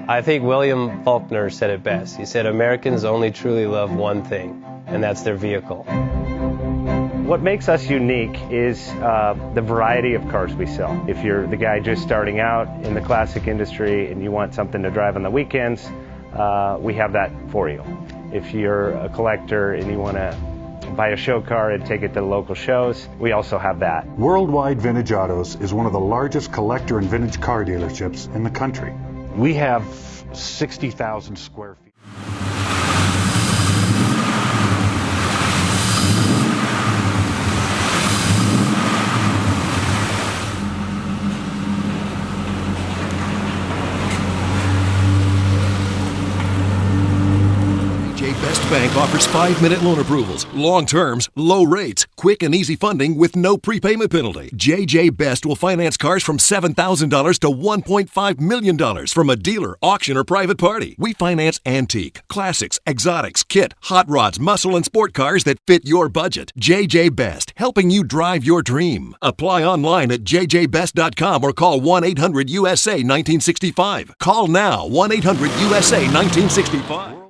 I think William Faulkner said it best. He said, Americans only truly love one thing, and that's their vehicle. What makes us unique is the variety of cars we sell. If you're the guy just starting out in the classic industry and you want something to drive on the weekends, we have that for you. If you're a collector and you want to buy a show car and take it to the local shows, we also have that. Worldwide Vintage Autos is one of the largest collector and vintage car dealerships in the country. We have 60,000 square feet. Best Bank offers 5-minute loan approvals, long terms, low rates, quick and easy funding with no prepayment penalty. JJ Best will finance cars from $7,000 to $1.5 million from a dealer, auction, or private party. We finance antique, classics, exotics, kit, hot rods, muscle, and sport cars that fit your budget. JJ Best, helping you drive your dream. Apply online at jjbest.com or call 1-800-USA-1965. Call now, 1-800-USA-1965.